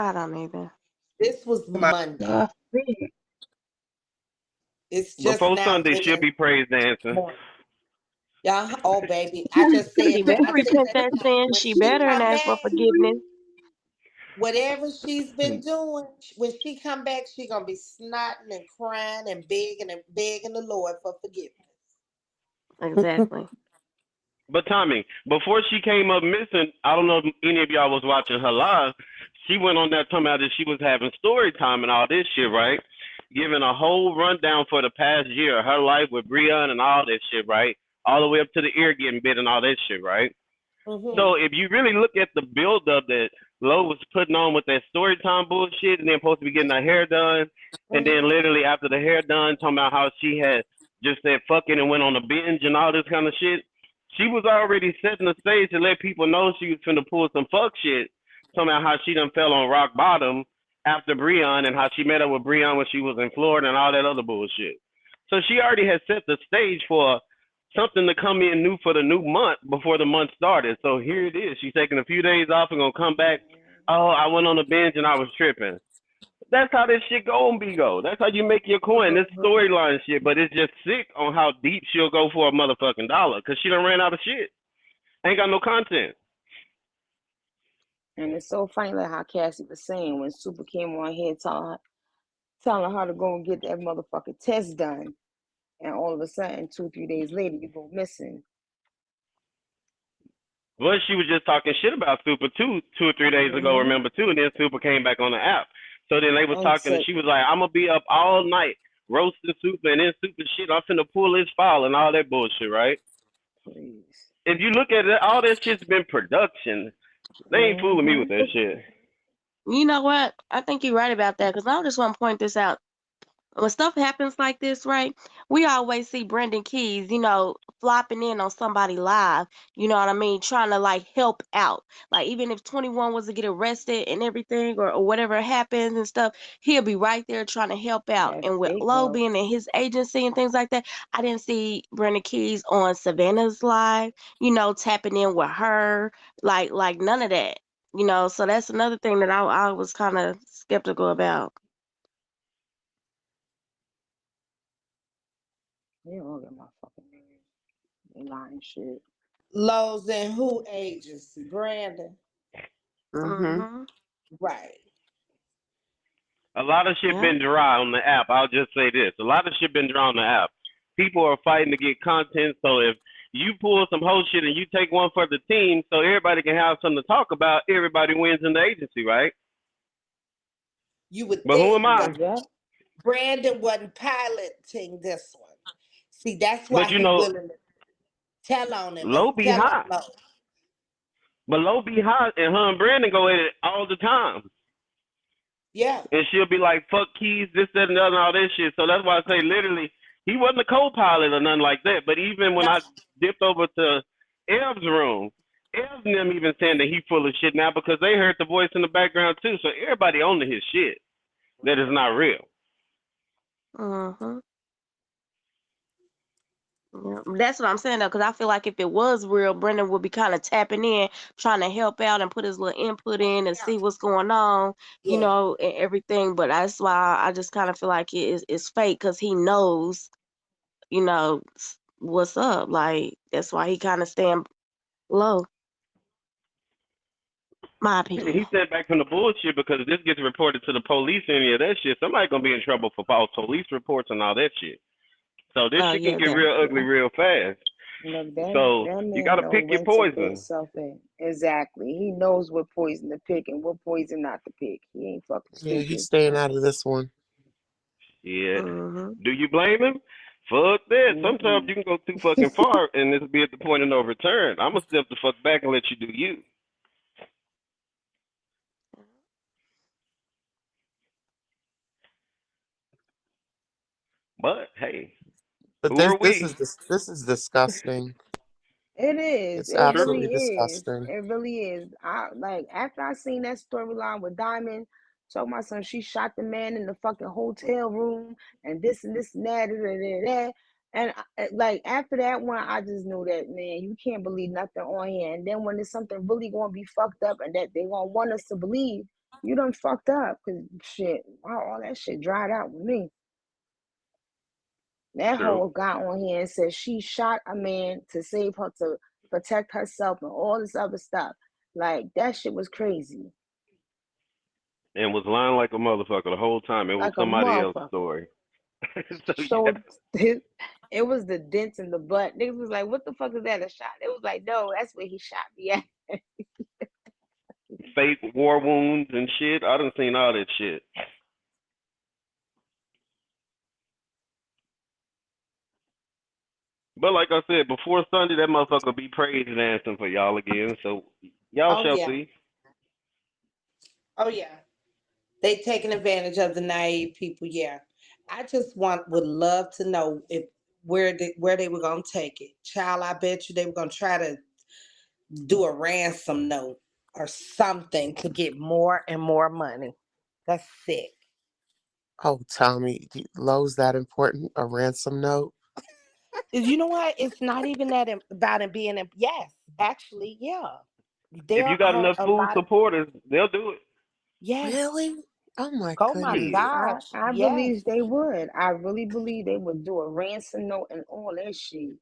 I don't either. This was Monday. God. It's just Before now Sunday, she'll in be praise dancing. the morning. Yeah, oh baby. I just said She better I said repent that that sin. when She she better and come ask for back, forgiveness. whatever she's been doing, when she come back, she gonna be snotting and crying and begging the Lord for forgiveness. Exactly. But Tommy, before she came up missing, I don't know if any of y'all was watching her live. She went on that talking about that she was having story time and all this shit, right? Giving a whole rundown for the past year, her life with Breon and all that shit, right? All the way up to the ear getting bit and all that shit, right? Mm-hmm. So if you really look at the build up that Lo was putting on with that story time bullshit and then supposed to be getting her hair done, and Mm-hmm. then literally after the hair done, talking about how she had just said fucking and went on a binge and all this kind of shit. She was already setting the stage to let people know she was finna pull some fuck shit. Talking about how she done fell on rock bottom after Breon and how she met up with Breon when she was in Florida and all that other bullshit. So she already had set the stage for something to come in new for the new month before the month started. So here it is. She's taking a few days off and gonna come back. Oh, I went on a binge and I was tripping. That's how this shit go. That's how you make your coin. This Mm-hmm. storyline shit, but it's just sick on how deep she'll go for a motherfucking dollar because she done ran out of shit. Ain't got no content. And it's so funny, like how Cassie was saying when Super came on here telling her to go and get that motherfucking test done, and all of a sudden, 2, 3 days later, you go missing. Well, she was just talking shit about Super 2 or 3 days ago, Mm-hmm. remember too, and then Super came back on the app. So then they was And talking and said, she was like, I'm gonna be up all night roasting Super and then Super shit, I'm finna pull his file and all that bullshit, right? please. If you look at it, all that shit's been production. They ain't fooling me with Mm-hmm. that shit. You know what? I think you're right about that because I just want to point this out. When stuff happens like this, right? We always see Brendan Keys, flopping in on somebody live, you know what I mean, trying to like help out. Like even if 21 was to get arrested and everything or whatever happens and stuff, he'll be right there trying to help out. That And with fake Lo help. being in his agency and things like that, I didn't see Brendan Keys on Savannah's live, tapping in with her, like none of that. So that's another thing that I was kind of skeptical about. They all got my fucking nerves. They lying shit. Lowe's and who agency? Brandon. Mm-hmm. Mm-hmm. Right. A lot of shit Yeah. been dry on the app. I'll just say this. A lot of shit been dry on the app. People are fighting to get content, so if you pull some whole shit and you take one for the team so everybody can have something to talk about, everybody wins in the agency, right? You would But who think, am but I? Yep. Brandon wasn't piloting this one. See, that's why But you he know, willing to tell on him and Low be tell on hot. Lowe. But Low be hot and her and Brandon go at it all the time. Yeah. And she'll be like, fuck Keys, this, that, and the other, and all that shit. So that's why I say literally, he wasn't a co-pilot or nothing like that. But even when No. I dipped over to Ev's room, Ev's and them even saying that he full of shit now because they heard the voice in the background too. So everybody on to his shit that is not real. Mm-hmm. Yeah, that's what I'm saying though, because I feel like if it was real, Brendan would be kind of tapping in, trying to help out and put his little input in and see what's going on, Yeah. and everything. But that's why I just kind of feel like it's fake because he knows, what's up. Like that's why he kind of staying low. My Yeah, opinion. he sat back from the bullshit because if this gets reported to the police and any of that shit, somebody gonna be in trouble for false police reports and all that shit. So this Oh shit can yeah, get that. real ugly Yeah. real fast. Look, that So that you man gotta know pick your when to put poison. himself in. Exactly. He knows what poison to pick and what poison not to pick. He ain't fucking Yeah, he's stupid. staying out of this one. Yeah. Mm-hmm. Do you blame him? Fuck that. Sometimes Mm-mm. you can go too fucking far and this will be at the point of no return. I'm gonna step the fuck back and let you do you. But hey, But who this are this we? is this is disgusting. It is. It's It True. really absolutely is. disgusting. It really is. I like after I seen that storyline with Diamond, talking about some she shot the man in the fucking hotel room and this and that, da. And like after that one, I just knew that man, you can't believe nothing on here. And then when there's something really gonna be fucked up and that they gonna want us to believe, You done fucked up because shit, all that shit dried out with me. That True. whole got on here and said she shot a man to save her, to protect herself and all this other stuff. Like that shit was crazy. And was lying like a motherfucker the whole time. It was Like a somebody else's motherfucker. story. So yeah. So it was the dents in the butt. Niggas was like, what the fuck is that, a shot? It was like, no, that's where he shot me at. Fake war wounds and shit. I done seen all that shit. But like I said, before Sunday, that motherfucker be praise dancing for y'all again. So y'all Oh shall yeah. see. Oh yeah. They taking advantage of the naive people. Yeah. I just would love to know if where they were gonna take it. Child, I bet you they were gonna try to do a ransom note or something to get more and more money. That's sick. Oh, Tommy, Lowe's that important? A ransom note? You know what? It's not even that about it being. Yes, actually, yeah. If There you got are enough a food lot. supporters, they'll do it. Yes. Really? Oh my Oh my goodness. Shit. gosh. I Yes. believe they would. I really believe they would do a ransom note and all that shit.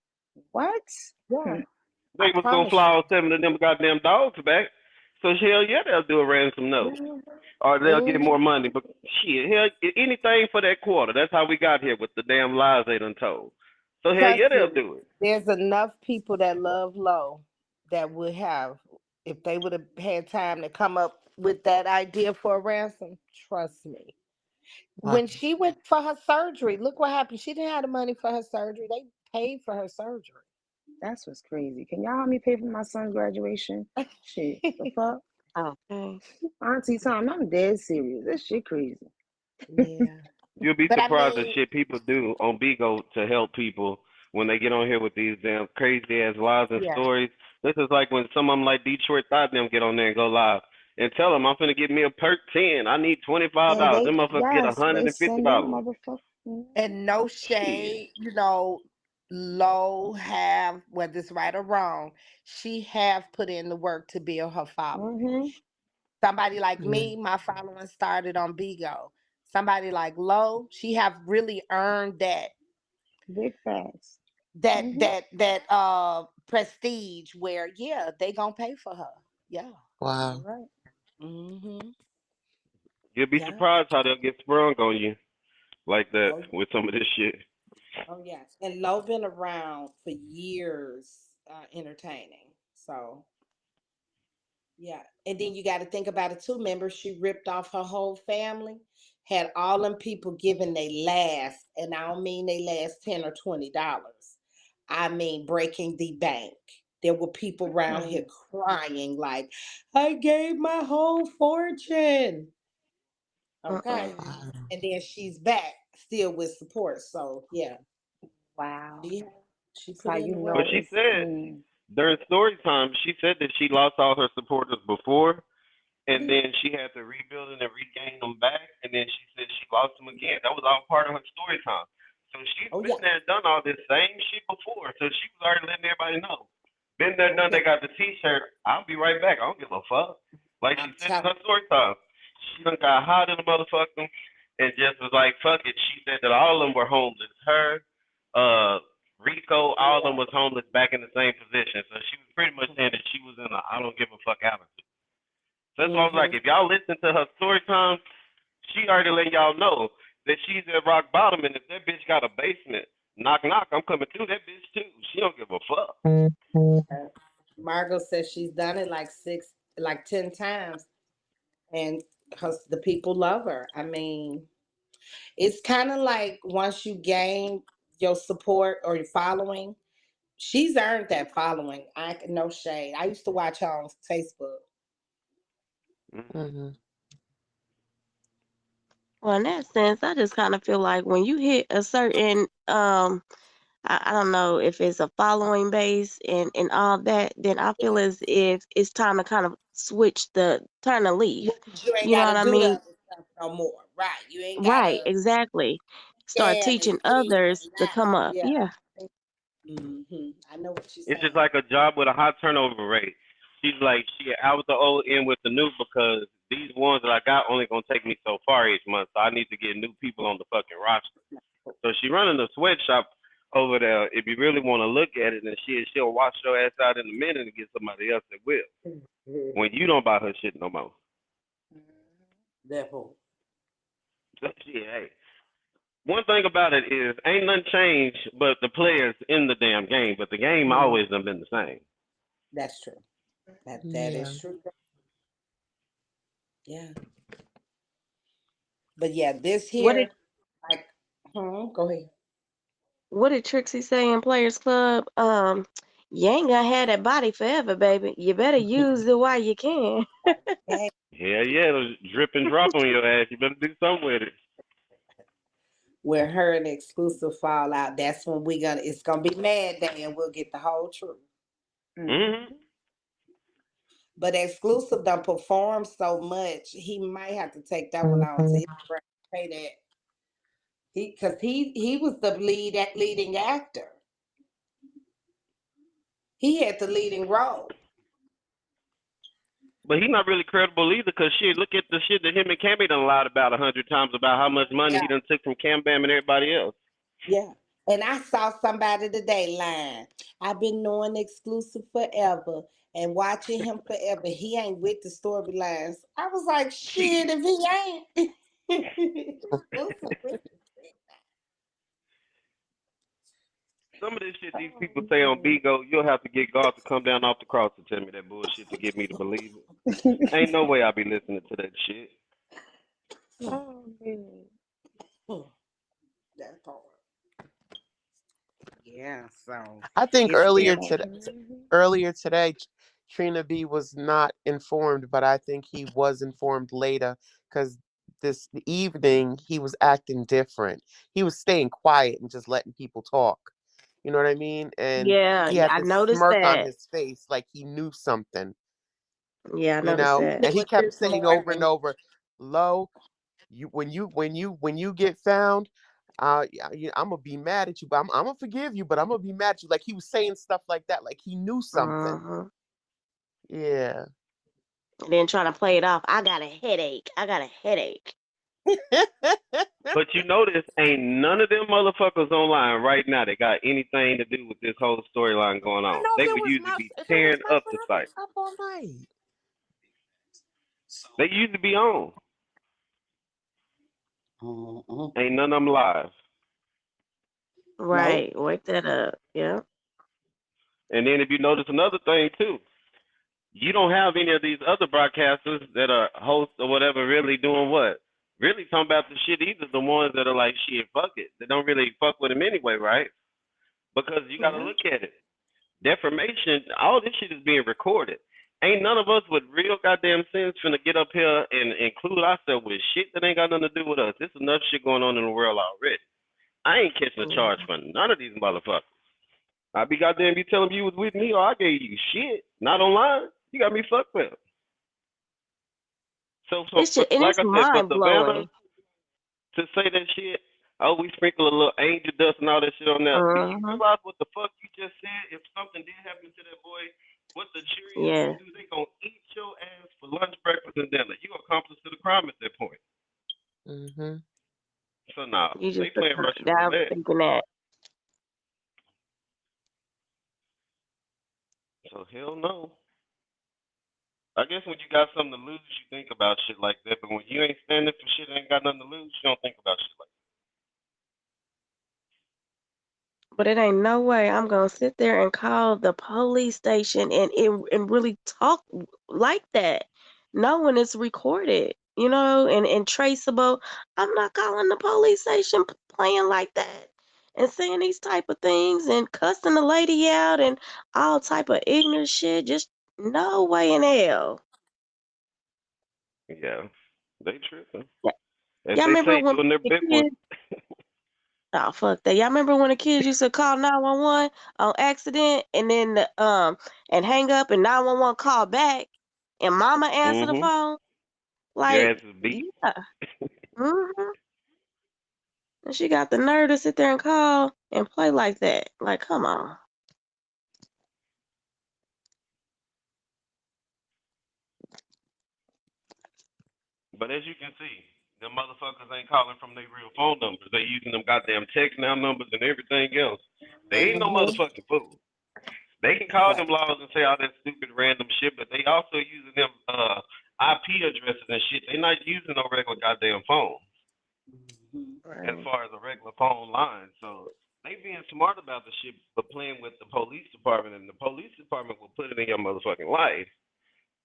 What? Yeah. I They was gonna promise fly you. all 7 of them goddamn dogs back. So hell yeah, they'll do a ransom note. Or they'll get Mm-hmm. more money. But shit, hell, anything for that quarter. That's how we got here with the damn lies they done told. So hell yeah, Trust they'll me, do it. there's enough people that love low that would have, if they would have had time to come up with that idea for a ransom. Trust me. Wow. When she went for her surgery, look what happened. She didn't have the money for her surgery. They paid for her surgery. That's what's crazy. Can y'all help me pay for my son's graduation? Shit, the fuck? Okay. Auntie Tom, I'm dead serious. This shit crazy. Yeah. You'll be But I surprised at mean, shit people do on Bigo to help people when they get on here with these damn crazy ass lies and yeah. stories. This is like when some of them like Detroit thought them get on there and go live and tell them I'm finna get me a perk 10. I need And $25. they, Them motherfuckers get a yes, hundred they and fifty send that dollars. motherfucker. And no Shit. shade, low have, whether it's right or wrong, she have put in the work to build her following. Mm-hmm. Somebody like Yeah. me, my following started on Bigo. Somebody like Low, she have really earned Big facts. that Mm-hmm. that that prestige where yeah, they gonna pay for her. Yeah. You're Wow. right. Mhm. You'll be Yeah. surprised how they'll get sprung on you like that Oh, with some of this shit. oh yeah. And Low been around for years, entertaining. So yeah. And then you got to think about it too. Remember, she ripped off her whole family, had all them people giving they last, and I don't mean they last $10 or $20. I mean breaking the bank. There were people around here Mm. crying like, I gave my whole fortune. Okay. Mm-mm. Wow. And then she's back still with support. So yeah, Wow. she she That's put how in you the But work. know she it's said during story time, she said that she lost all her supporters before, and Mhm. then she had to rebuild and regain them back, and then she said she lost them again. That was all part of her story time. So she's Oh been yeah. there and done all this same shit before. So she was already letting everybody know. Been there, Oh done. yeah. They got the T-shirt. I'll be right back. I don't give a fuck. Like she I'm said in telling her story time, she done got hot in the motherfucker and just was like, fuck it. She said that all of them were homeless. Her, uh, Rico, you. all of Yeah. them was homeless back in the same position. So she was pretty much saying that she was in a I don't give a fuck attitude. So that's why I was like, Mm-hmm. if y'all listen to her story time, she already let y'all know that she's at rock bottom, and if that bitch got a basement, knock knock, I'm coming through that bitch too. She don't give a fuck. Margot says she's done it like 10 times, and the people love her. I mean, it's kind of like once you gain your support or your following, she's earned that following. No shade. I used to watch her on Facebook. Mm-hmm. Mm-hmm. Well, in that sense, I just kind of feel like when you hit a certain, I don't know if it's a following base and all that, then I feel as if it's time to kind of turn a leaf. You ain't You know got what to I do the mean? other stuff no more, right? You ain't got Right, to exactly. Start scam and teaching scheme others and to lie. come up. Yeah. Yeah. I know what you're It's just saying. like a job with a high turnover rate. She's like, shit, I was the old in with the new because these ones that I got only gonna take me so far each month, so I need to get new people on the fucking roster. So she running a sweatshop over there. If you really want to look at it, and she'll wash your ass out in a minute and get somebody else that will. When you don't buy her shit no more. Therefore. So shit, hey. One thing about it is, ain't nothing changed but the players in the damn game, but the game always done been the same. That's true. That Yeah. is true. Yeah. But yeah, this What did here, like, go ahead. what did Trixie say in Players Club? You ain't gonna have that body forever, baby. You better use it while you can. Hey, Hell yeah, it'll drip and drop on your ass. You better do something with it. where her and Exclusive fall out, that's when it's gonna be Mad Day and we'll get the whole truth. Mm-hmm. But Exclusive done perform so much, he might have to take that one on to his brain, pay that. He was the leading actor. He had the leading role. But he's not really credible either, cause shit, look at the shit that him and Cammy done lied about 100 times about how much money Yeah, he done took from Cam Bam and everybody else. yeah. And I saw somebody today lying. I've been knowing Exclusive forever and watching him forever. He ain't with the storylines. I was like, shit, if he ain't. Exclusive with it. Some of this shit these people say on Bigo, you'll have to get God to come down off the cross to tell me that bullshit to get me to believe it. Ain't no way I'll be listening to that shit. Oh man. That part. Yeah, so I think it's earlier very today, earlier today, Trina B was not informed, but I think he was informed later because this evening he was acting different. He was staying quiet and just letting people talk. You know what I mean? And Yeah, he had I this noticed smirk on that. his face like he knew something, Yeah, I noticed that. and he with kept this saying over and morning. over, Lo, when you get found, I'm gonna be mad at you, but I'm gonna forgive you, but I'm gonna be mad at you. Like he was saying stuff like that, like he knew something. Uh-huh. Yeah. And then trying to play it off. I got a headache. I got a headache. But you notice ain't none of them motherfuckers online right now that got anything to do with this whole storyline going I on. know They would usually be tearing up the site. up all night. They used to be on. Mm-hmm. Ain't none of them live. Nope. Right. Wake that up. Yeah. And then if you notice another thing too, you don't have any of these other broadcasters that are hosts or whatever really doing what? Really talking about the shit either. The ones that are like, shit, fuck it. They don't really fuck with him anyway, right? Because you got to look at it. Defamation, all this shit is being recorded. Ain't none of us with real goddamn sense finna get up here and include ourselves with shit that ain't got nothing to do with us. There's enough shit going on in the world already. I ain't catching a charge for none of these motherfuckers. I be goddamn you telling me you was with me or I gave you shit. Not online. You got me fucked up. So It's just, and like it's I said, for mind Savannah blowing. to say that shit, oh, we sprinkle a little angel dust and all that shit on there. Do you Uh-huh. realize what the fuck you just said? If something did happen to that boy, what the Cheerios Yeah. gonna do? They gonna eat your ass for lunch, breakfast, and dinner. You accomplice to the crime at that point. Mm-hmm. So nah, You they just playing Russian I was roulette. thinking that. So hell no. I guess when you got something to lose, you think about shit like that. But when you ain't standing for shit, ain't got nothing to lose, you don't think about shit like But it ain't no way I'm gonna sit there and call the police station and really talk like that, knowing it's recorded, and traceable. I'm not calling the police station playing like that and saying these type of things and cussing the lady out and all type of ignorant shit. Just no way in hell. that. Yeah, they tripping. Y- As Y'all they remember say, when doing their the big one. kids? Oh fuck that! Y'all remember when the kids used to call 911 on accident and then and hang up and 911 call back and mama answer the Mm-hmm. phone? Your Like, ass is beat. yeah. hmm And she got the nerve to sit there and call and play like that. Like, come on. But as you can see, them motherfuckers ain't calling from their real phone numbers. They using them goddamn text now numbers and everything else. They ain't no Mm-hmm. motherfucking fool. They can call Right. them laws and say all that stupid random shit, but they also using them IP addresses and shit. They not using no regular goddamn phone Mm-hmm. as Right. far as a regular phone line. So they being smart about the shit, but playing with the police department, and the police department will put it in your motherfucking life.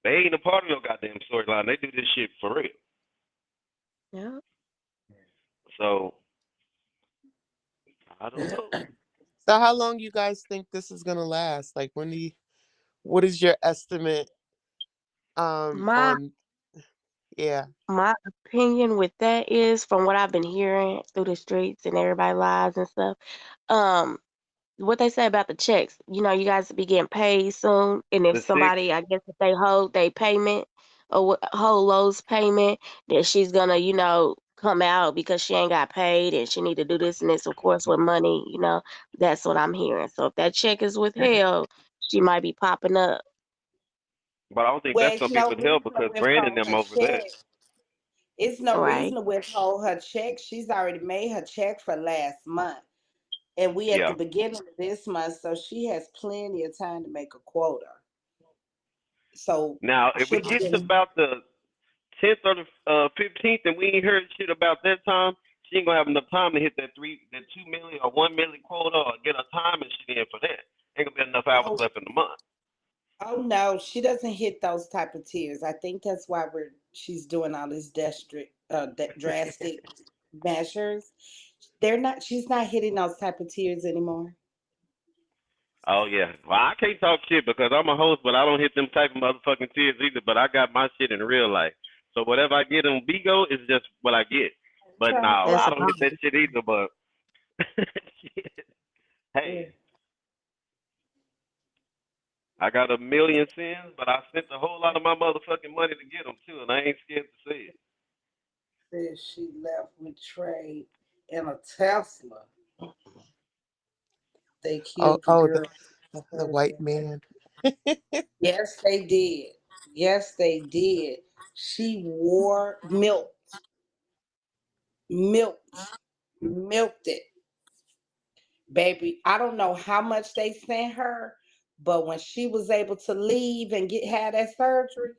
They ain't a part of your goddamn storyline. They do this shit for real. Yeah. So I don't know. So how long you guys think this is gonna last? Like what is your estimate My on yeah. my opinion with that is from what I've been hearing through the streets and everybody lives and stuff. Um, what they say about the checks, you guys be getting paid soon, and if The six, somebody, I guess, if they hold their payment or hold Lowe's payment, then she's gonna, come out because she ain't got paid and she need to do this and this, of course, with money. That's what I'm hearing. So if that check is withheld, she might be popping up. but I don't think Well, that's it's gonna be no withheld reason to because Brandon withhold them her over there. check. It's no Right. reason to withhold her check. She's already made her check for last month. And we at the Yeah. beginning of this month, so she has plenty of time to make a quota. So Now, if we she'll be get to getting. about the 10th or the 15th, and we ain't heard shit about that time, she ain't gonna have enough time to hit that 2 million or 1 million quota or get her time and shit in for that. Ain't gonna be enough hours Oh, left in the month. oh no, she doesn't hit those type of tiers. I think that's why she's doing all these drastic measures. They're not. She's not hitting those type of tiers anymore. Oh yeah. Well, I can't talk shit because I'm a host, but I don't hit them type of motherfucking tears either. But I got my shit in real life. So whatever I get on Bigo is just what I get. But Okay. no, That's I a don't hit that bonus. shit either. But shit. Yeah. Hey, I got a million sins, but I spent a whole lot of my motherfucking money to get them too, and I ain't scared to say it. Says she left with Trey in a Tesla. They Oh killed the oh girl, the the white husband. man. Yes, they did. Yes, they did. She wore milked, milked it, baby. I don't know how much they sent her, but when she was able to leave and had that surgery,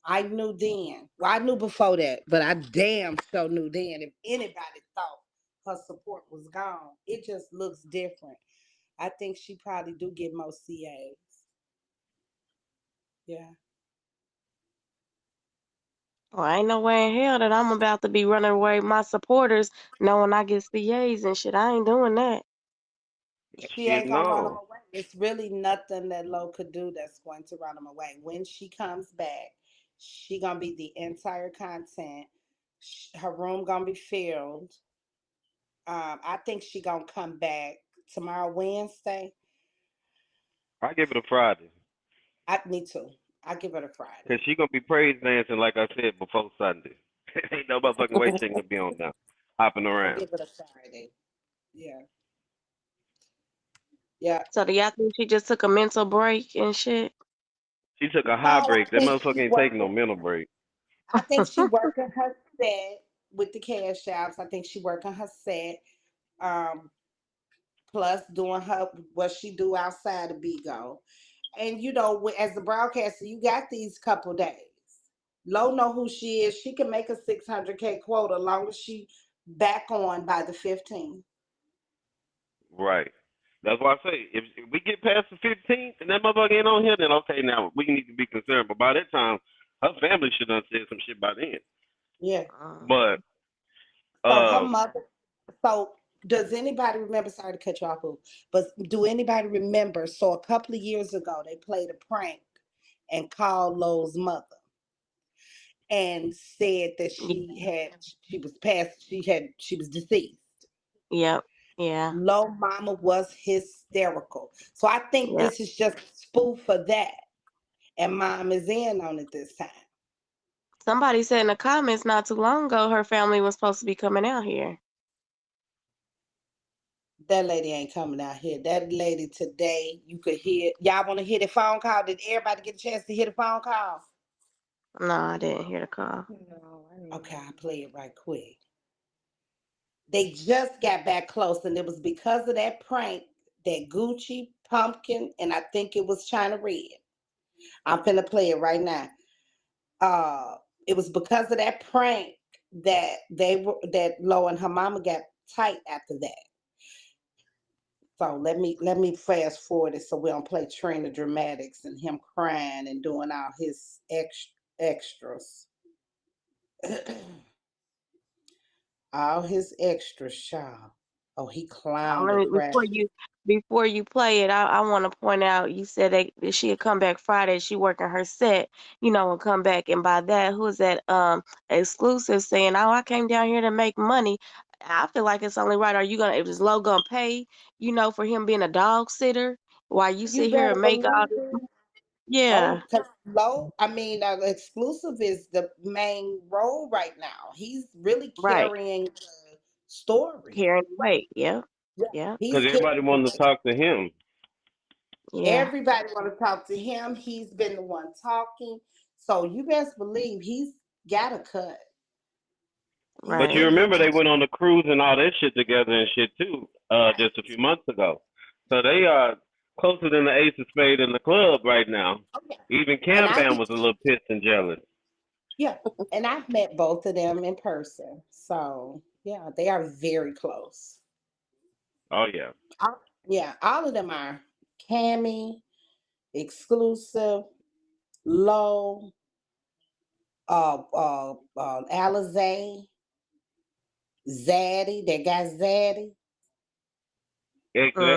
I knew then. Well, I knew before that, but I damn sure knew then. If anybody thought her support was gone, it just looks different. I think she probably do get more CAs. Yeah. Well, ain't no way in hell that I'm about to be running away my supporters knowing I get CAs and shit. I ain't doing that. She Shit, ain't gonna run them no. away. It's really nothing that Lo could do that's going to run them away. When she comes back, she gonna be the entire content. Her room gonna be filled. I think she gonna come back tomorrow, Wednesday. I give it a Friday. Me too. I give it a Cause Friday. she gonna be praise dancing like I said before Sunday. Ain't no motherfucking way she gonna be on now, hopping I around. give it a Friday. Yeah, yeah. So do y'all think she just took a mental break and shit? She took a high No, I break. That think motherfucker she ain't taking no working. mental break. I think she working her set with the cash outs. I think she working her set. Um, plus doing her what she do outside of Bigo. And as a broadcaster, you got these couple days. Lo know who she is. She can make a 600K quota as long as she back on by the 15th. Right. That's why I say if we get past the 15th and that motherfucker ain't on here, then okay, now we need to be concerned. But by that time, her family should have said some shit by then. Yeah. But So her uh, mother. So does anybody remember? Sorry to cut you off, Boo, but do anybody remember? So a couple of years ago, they played a prank and called Lowe's mother and said that Yeah. she was deceased. Yep. Yeah. Low mama was hysterical. So I think Yep. this is just a spoof for that. And mom is in on it this time. Somebody said in the comments not too long ago her family was supposed to be coming out here. That lady ain't coming out here. That lady today, you could hear. Y'all want to hear the phone call? Did everybody get a chance to hear the phone call? No, I didn't hear the call. No, I didn't Okay, hear I'll it. play it right quick. They just got back close, and it was because of that prank that Gucci, Pumpkin, and I think it was China Red. I'm finna play it right now. Uh, it was because of that prank that Lo and her mama got tight after that. So let me fast forward it so we don't play Trina Dramatics and him crying and doing all his extras. All his extras, child. Oh, he clowned Let the me, crap. before you play it, I want to point out you said that she'd come back Friday. She working her set, and come back. And by that, who is that? Exclusive saying, "Oh, I came down here to make money." I feel like it's only right. Are you gonna? Is Lo gonna pay? For him being a dog sitter while you You sit here better and make all believe this? it. Yeah, Oh, because Low, I mean, Exclusive is the main role right now. He's really right. carrying the story. Carrying the weight. Yeah, Yeah. yeah, He's Because carrying everybody the wanted to weight. talk to him. yeah. Everybody want to talk to him. He's been the one talking. So you best believe he's got a cut. He's But you Right. getting his remember they money. went on the cruise and all that shit together and shit too, just a few months ago. So they are closer than the ace of spade in the club right now. Oh, yeah. Even And Cam Bam was a little pissed and jealous. yeah, and I've met both of them in person. So yeah, they are very close. Oh yeah. Yeah, all of them are Cammy, Exclusive, Low, Alizé, Zaddy. That guy Zaddy,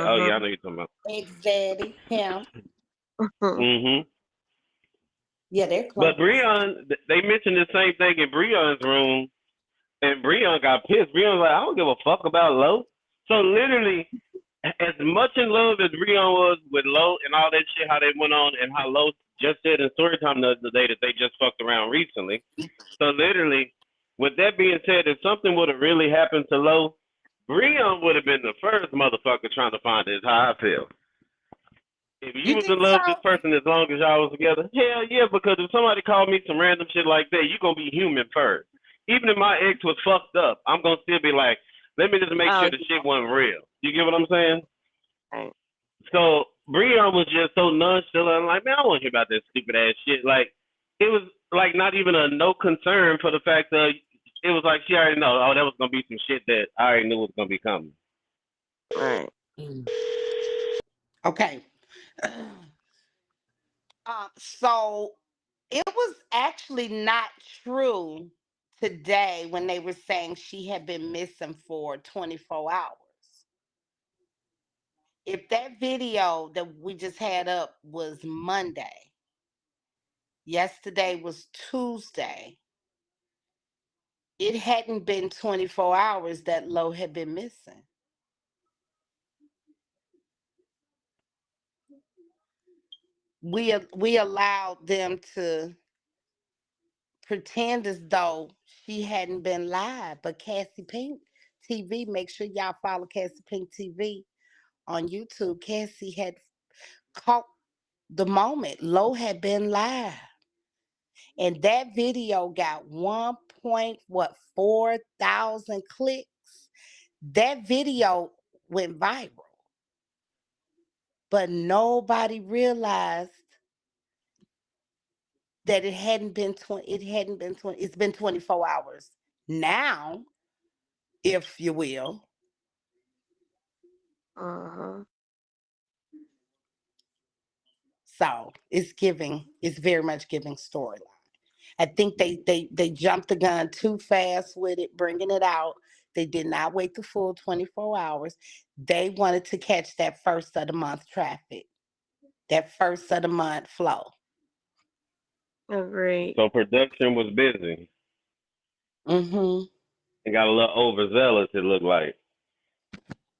Oh yeah, I Mm-hmm. know you're talking about. ex Zaddy, him. Mhm. Yeah, they're But close. Breon, they mentioned the same thing in Breon's room, and Breon got pissed. Breon was like, I don't give a fuck about Low. So literally, as much in love as Breon was with Low and all that shit, how they went on, and how Low just said in Storytime the other day that they just fucked around recently. So literally, with that being said, if something would have really happened to Low, Breon would have been the first motherfucker trying to find it. Is how I feel. If you You was in think love with this so? person as long as y'all was together, hell yeah, because if somebody called me some random shit like that, you gonna be human first. Even if my ex was fucked up, I'm gonna still be like, let me just make Oh, sure the shit wasn't real. You get what I'm saying? right. So Breon was just so nonchalant, like, man, I don't want to hear about that stupid ass shit. Like, it was like not even a no concern for the fact that it was like she already know, oh, that was gonna be some shit that I already knew was gonna be coming. Right. Okay. So it was actually not true today when they were saying she had been missing for 24 hours. If that video that we just had up was Monday, yesterday was Tuesday, it hadn't been 24 hours that Lo had been missing. We allowed them to pretend as though she hadn't been live. But Cassie Pink TV, make sure y'all follow Cassie Pink TV on YouTube. Cassie had caught the moment. Lo had been live. And that video got 1.4 thousand clicks. That video went viral. But nobody realized that it's been 24 hours. Now, if you will, Uh-huh. so it's very much giving storyline. I think they jumped the gun too fast with it, bringing it out. They did not wait the full 24 hours. They wanted to catch that first of the month traffic, that first of the month flow. Agreed. So production was busy Mm-hmm. and got a little overzealous. It looked like.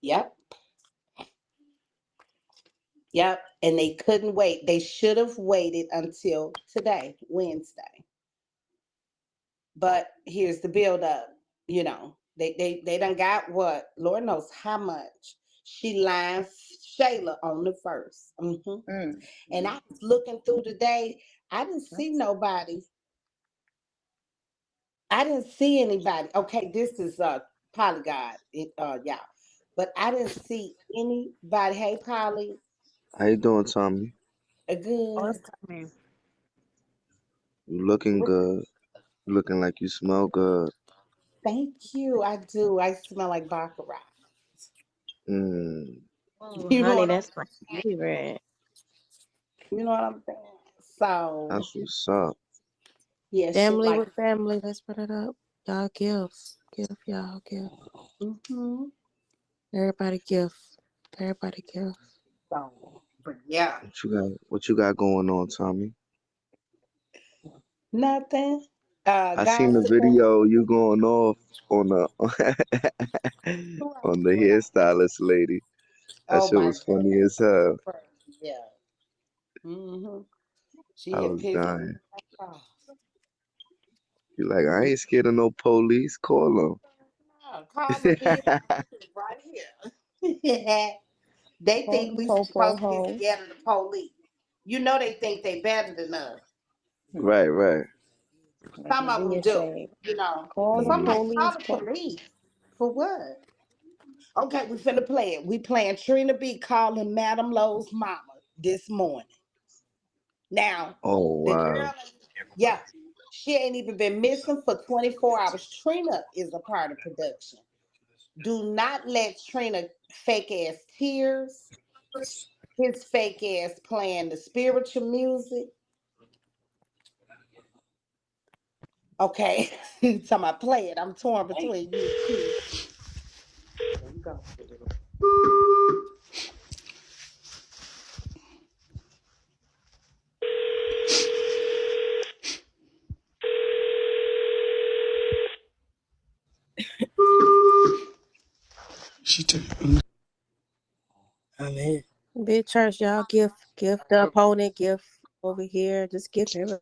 Yep. Yep. And they couldn't wait. They should have waited until today, Wednesday. But here's the build up. They done got what? Lord knows how much. She lined Shayla on the 1st. Mm. And I was looking through today. I didn't see That's nobody. I didn't see anybody. Okay, this is polygod, yeah. But I didn't see anybody. Hey, Polly, How you doing, Tommy? Oh, good. it's coming. You looking good. You looking like you smell good. Thank you. I do. I smell like baccarat. Mm, Oh, You know honey, what I'm that's my favorite. You know what I'm saying? So that's what's up. yeah, shit Family like. with family. Let's put it up. Y'all give. Give, y'all give. Mm-hmm. Everybody give. Everybody give. So, but yeah, What you got going on, Tommy? nothing. I seen the Gossiping. video you going off on the Who I was on the going on? hairstylist lady. That Oh shit my was funny goodness. as hell. Yeah. Mm-hmm. I She had was pissed me dying. off. You like, I ain't scared of no police. Call No, call the them. bitch right here. They Call think the we popo supposed to be ho. scared of the police. You know they think they better than us. Right, right. Like Some of them Maria do, said, you know. call So the I'm Mm. like, call police. the police. For what? Okay, we finna play it. We playing Trina B calling Madam Lowe's mama this morning. Now, Oh the wow. girl, yeah, she ain't even been missing for 24 hours. Trina is a part of production. Do not let Trina fake ass tears, his fake ass playing the spiritual music. Okay, time I play it, I'm torn between you and Q. There you go. I'm here. Big church, y'all give. Give the opponent. Give over here. Just give everybody.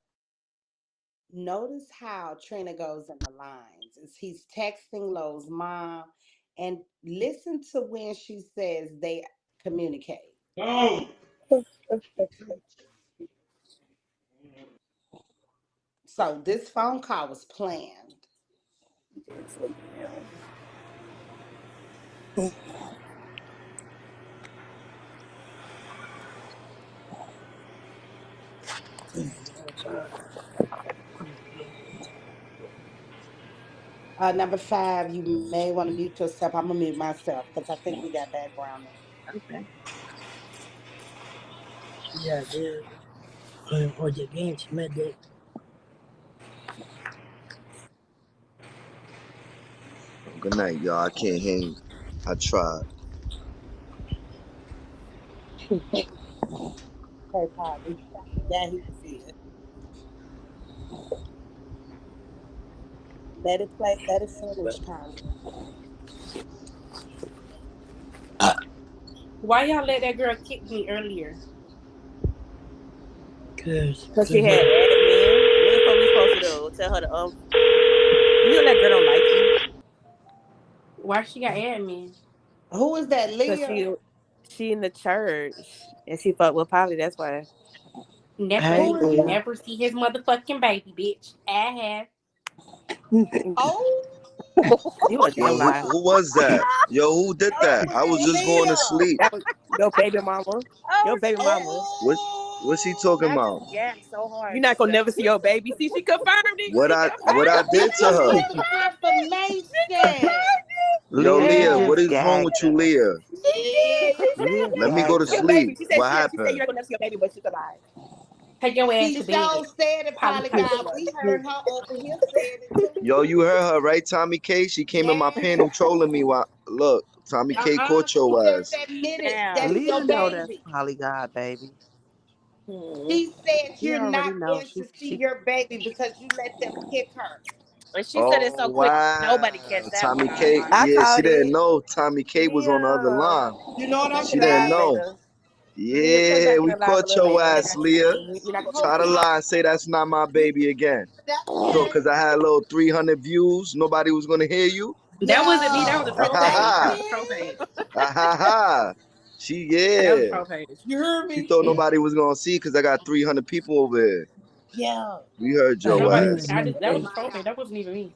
Notice how Trina goes in the lines. Is he's texting Lowe's mom, and listen to when she says they communicate. So this phone call was planned. Number five, you may want to mute yourself. I'm gonna mute myself because I think we got background noise. Okay. Yeah, dude. Oye, bien, chimete. Good night, y'all. I can't hang. I tried. Okay, Polly. Yeah, he was here. Let it play. Let it finish, Polly. Why y'all let that girl kick me earlier? Cause she had admin. What the fuck we supposed to do? Tell her to You know that girl don't like you. Why she got admin? Who is that, Cause Leah? she in the church and she fucked with Polly. That's why. Never, Hey, Who is Leah. that? never see his motherfucking baby, bitch. I have. Oh, You a Yo, damn lie. who was that? Yo, who did that that? was I was just going to Leah. sleep. That was your baby mama. Your Oh baby shit. mama. What's he talking Oh, I just about? gagged so hard. You're not gonna never see your baby. See, she confirmed it. What She I what confirmed I it. did to she her? get the confirmation. Yo, Leah Leah, what just is wrong gagged with you, us. Leah? She did. Yeah. She said Leah Let you me not go gonna to gagged see your us. sleep. baby. She said What she said happened? you're not gonna never see your baby, but she's alive. Take your ass She to bed. so said it, Polly Polygon. pussy. We heard her over here said it too. Yo, you heard her, right, Tommy K? She came in my Yeah. panel trolling me while look, Tommy K caught She your just ass. admitted Damn. that's Leah your know that's baby. polygod, baby. Hmm. She said She you're already not know. going She to see she your baby because you let them kick her. And she said it Oh so quick. wow. Nobody catch that Tommy one. K. I Yeah, she called didn't it. know Tommy K was on the other Leah. line. You know what Check I'm She it didn't out saying? know. later. Leah, check Yeah, back in we the live a caught little your later. ass, After you Leah. leave. You're not gonna see Try to it. lie and say that's not my baby again. That's So, okay. cause I had a little 300 views, nobody was gonna hear you. That wasn't me. That was Yo, a Ha troll ha thank page. That ha. was a troll you. page. Ha ha ha. She That was a yeah. troll page. You heard She me? thought nobody was gonna see because I got 300 people over here. Yeah. We heard No, your I, ass. I just, that was And a troll page. That wasn't even me.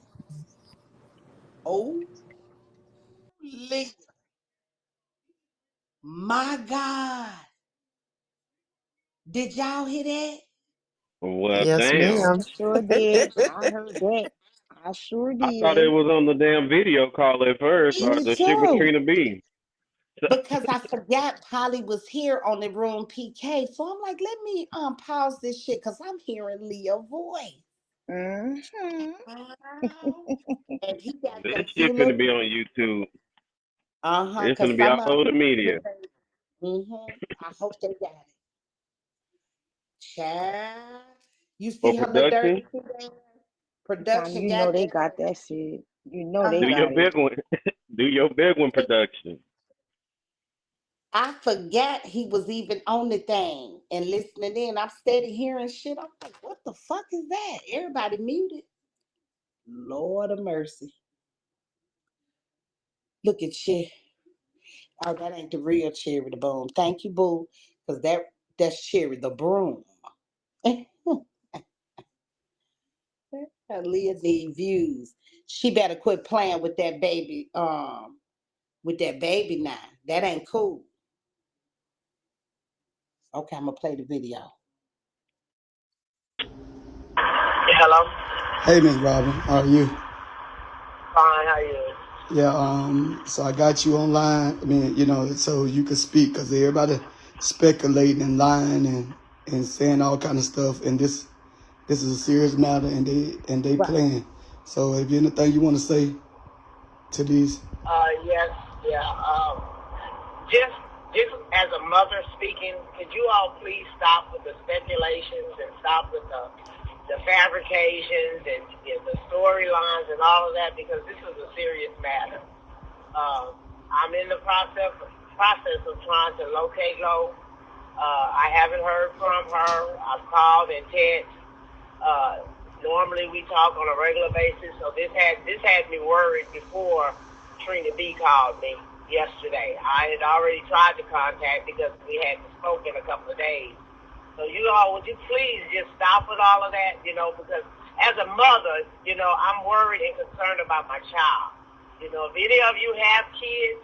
oh, my God. Did y'all hear that? Well, Yes, damn. ma'am. I sure did. I heard that. I sure I thought it did. was on the damn video call at first, or Me the shit with too. Trina B. So, Because I forgot Polly was here on the room PK. So I'm like, let me pause this shit because I'm hearing Leah's voice. Mm-hmm. Wow. And he got this that shit full of finna be on YouTube. It's because finna be some all of over the media. I hope they got it. Child. You For see her little production, dirty there? Tom, Production you know got they that. got that shit. You know they do Uh-huh. your got it. big one. Do your big one production. I forgot he was even on the thing and listening in. I'm steady hearing shit. I'm like, what the fuck is that? Everybody muted. Lord of mercy. Look at shit. Oh, that ain't the real Cherry the Boom. Thank you, boo. Because that's Cherry the Broom. Leah need views. She better quit playing with that baby now. That ain't cool. Okay, I'm gonna play the video. Hello. Hey, Miss Robin, how are you? Fine. How you? Yeah, so I got you online. I mean, so you could speak because everybody speculating and lying and saying all kind of stuff. And this is a serious matter, and they Right. playing. So, if you anything you want to say to these, Yes. Yeah. Just as a mother speaking, could you all please stop with the speculations and stop with the fabrications and the storylines and all of that, because this is a serious matter. I'm in the process of trying to locate Lo. I haven't heard from her. I've called and texted. Normally we talk on a regular basis, so this had me worried before Trina B called me yesterday. I had already tried to contact because we hadn't spoken a couple of days. So you all, would you please just stop with all of that, because as a mother, I'm worried and concerned about my child. If any of you have kids,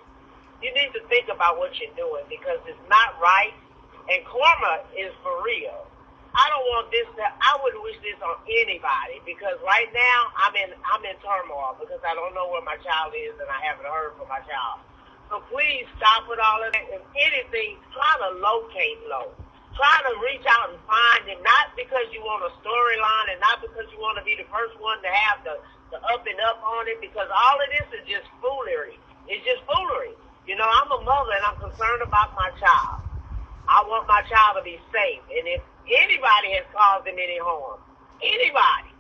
you need to think about what you're doing because it's not right. And karma is for real. I don't want this I wouldn't wish this on anybody because right now I'm in turmoil because I don't know where my child is and I haven't heard from my child. So please stop with all of that. If anything, try to locate Lo. Try to reach out and find him, not because you want a storyline and not because you want to be the first one to have the up and up on it, because all of this is just foolery. It's just foolery. I'm a mother and I'm concerned about my child. I want my child to be safe. And if anybody has caused him any harm, anybody,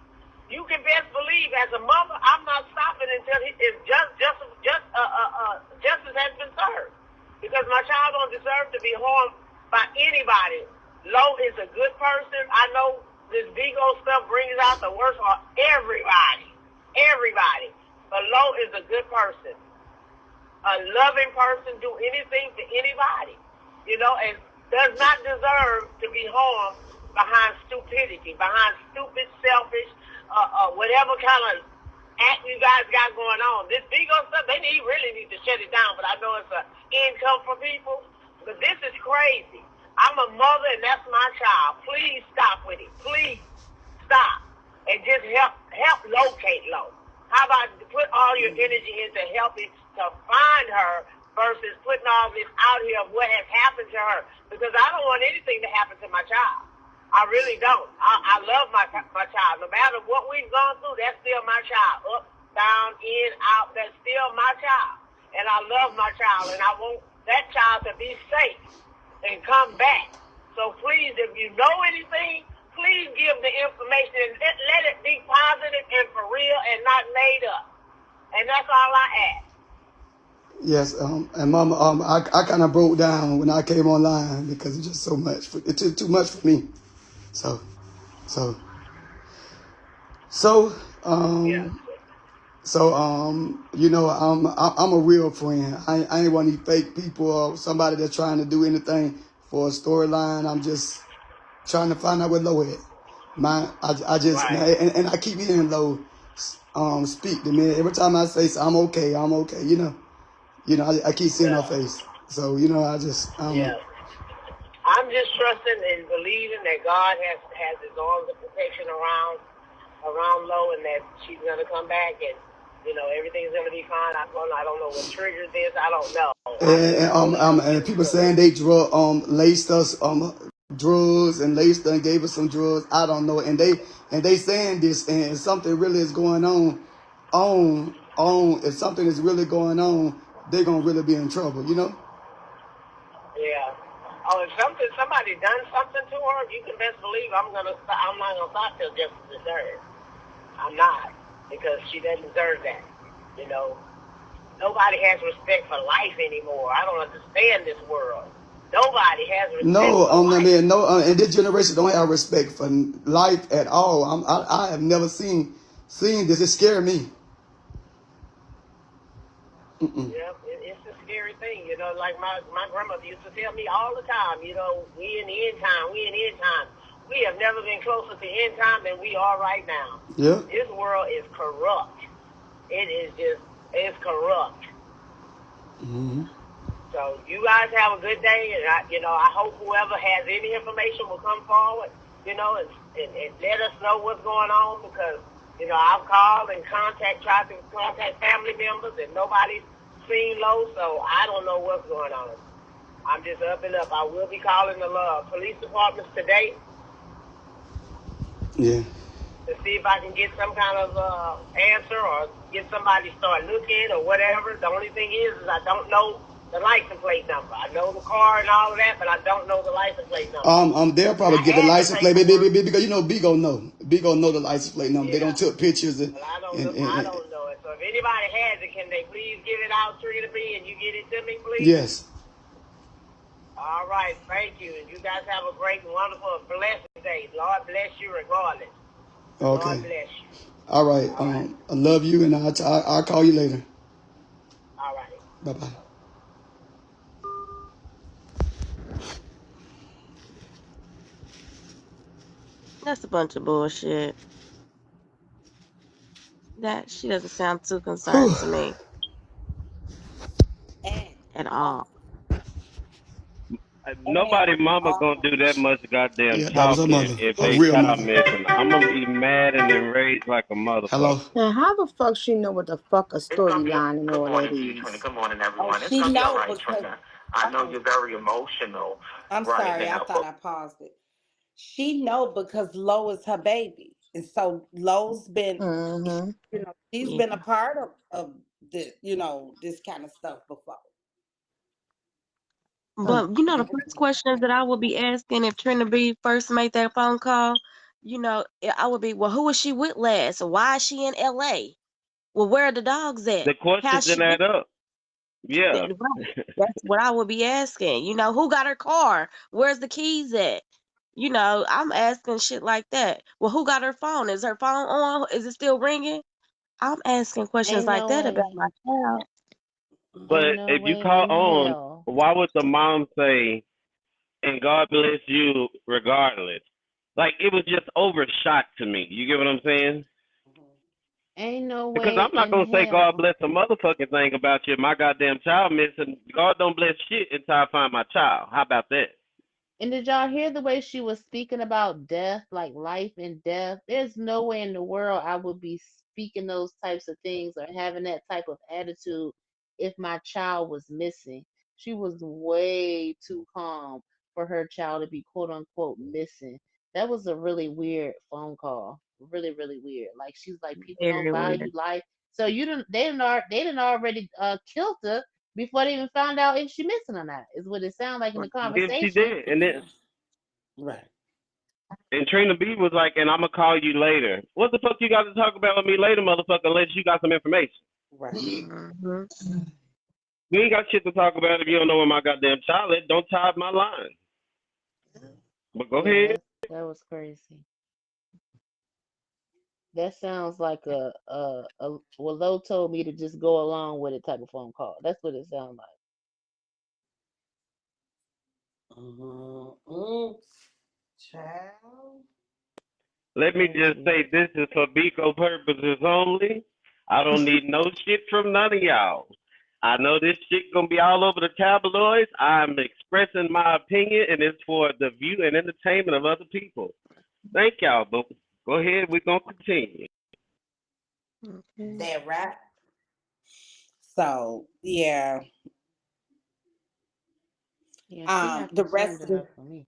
you can best believe as a mother, I'm not stopping until justice has been served. Because my child don't deserve to be harmed by anybody. Lo is a good person. I know this Vigo stuff brings out the worst of everybody. Everybody. But Lo is a good person. A loving person, do anything to anybody, and does not deserve to be harmed behind stupidity, behind stupid, selfish, whatever kind of act you guys got going on. This Vigo stuff, they really need to shut it down, but I know it's an income for people. But this is crazy. I'm a mother and that's my child. Please stop with it. Please stop. And just help locate Lo. How about put all your energy into helping to find her versus putting all this out here of what has happened to her? Because I don't want anything to happen to my child. I really don't. I love my child. No matter what we've gone through, that's still my child. Up, down, in, out, that's still my child. And I love my child, and I want that child to be safe and come back. So please, if you know anything, please give the information and let it be positive and for real and not made up. And that's all I ask. yes, and Mama, I kind of broke down when I came online because it's just so much. It's too much for me. So, so, so, Yeah. I'm a real friend. I ain't one of these fake people or somebody that's trying to do anything for a storyline. I'm just trying to find out where Lo at. I just Right. and I keep hearing Low speak to me every time I say so, I'm okay, I keep seeing her Yeah. face, so I don't know. Yeah. I'm just trusting and believing that God has His arms of protection around Lo, and that she's gonna come back, and everything's gonna be fine. I don't know what triggered this. I don't know. I'm And, just and, totally and confused people because saying they laced us drugs and laced and gave us some drugs. I don't know, and they saying this, and something really is going on. If something is really going on, they're gonna really be in trouble. yeah. Oh, if somebody done something to her, you can best believe I'm not gonna stop till justice is served. I'm not, because she doesn't deserve that. You know, nobody has respect for life anymore. I don't understand this world. Nobody has respect No, for life. man, no, and this generation don't have respect for life at all. I have never seen this. It scared me. Mm-mm. Yeah, it's a scary thing. Like my grandmother used to tell me all the time. We in the end time. We in the end time. We have never been closer to end time than we are right now. Yeah. This world is corrupt. It's corrupt. Mm-hmm. So you guys have a good day, and I hope whoever has any information will come forward, and let us know what's going on, because I've called and tried to contact family members, and nobody's seen Low, so I don't know what's going on. I'm just up and up. I will be calling the police departments today Yeah. to see if I can get some kind of answer, or get somebody to start looking or whatever. The only thing is I don't know the license plate number. I know the car and all of that, but I don't know the license plate number. They'll And I probably get the had the license plate, paperwork. because B gonna know. B gonna know the license plate number. They don't Yeah. took pictures and Well, I don't know. and, I and, and don't know it. So if anybody has it, can they please give it out to me, and you get it to me, please? yes. All right. Thank you. And you guys have a great and wonderful, blessed day. Lord bless you regardless. Lord Okay. bless you. All right. All right. I love you, and I'll call you later. All right. Bye bye. That's a bunch of bullshit. That she doesn't sound too concerned to me And at also, all. and Nobody mama gonna also, do that much goddamn Yeah, that was her talking mother, if her they real child mother. missing. I'm gonna be mad and enraged like a Hello. motherfucker. And how the fuck she know what the fuck a It's gonna be storyline and good all that morning to you, Trina. is? Good morning, oh, everyone. It's she gonna be all know right, because, Trina. I know oh, you're very emotional I'm right sorry, I now, thought but I paused it. She know because Lo is her baby, and so Lo's been, Mm-hmm. she's Yeah. been a part of the, this kind of stuff before. But the first questions that I would be asking if Trina B first made that phone call, I would be, well, who was she with last? Why is she in LA? Well, where are the dogs at? The questions How's she didn't get add up. Yeah. right? That's what I would be asking. Who got her car? Where's the keys at? I'm asking shit like that. Well, who got her phone? Is her phone on? Is it still ringing? I'm asking questions Ain't like no that about way. my child. Ain't But no if you way call in on, hell. why would the mom say, and God bless you regardless? Like, it was just overshot to me. You get what I'm saying? Ain't no Because way I'm not in gonna say God hell. bless a motherfucking thing about you. My goddamn child missing. God don't bless shit until I find my child. How about that? And did y'all hear the way she was speaking about death, like life and death? There's no way in the world I would be speaking those types of things or having that type of attitude if my child was missing. She was way too calm for her child to be quote unquote missing. That was a really weird phone call. Really, really weird. Like she's like, people don't Very value weird. life. So they didn't already killed her before they even found out if she missing or not, is what it sounded like in the If she conversation. did, and then Right. and Trina B was like, and I'm gonna call you later. What the fuck you got to talk about with me later, motherfucker? Unless you got some information. Right. Hmm. We ain't got shit to talk about if you don't know where my goddamn child is. Don't tie up my line. But go Yeah, ahead. that was crazy. That sounds like a well, Lo told me to just go along with it type of phone call. That's what it sounds like. Mm-hmm. Child. Let me just Mm-hmm. say this is for Beco purposes only. I don't need no shit from none of y'all. I know this shit gonna be all over the tabloids. I'm expressing my opinion, and it's for the view and entertainment of other people. Thank y'all, but go ahead. We're gonna continue. Okay. That right. So yeah. Yeah, she have The to rest send of it the up for me.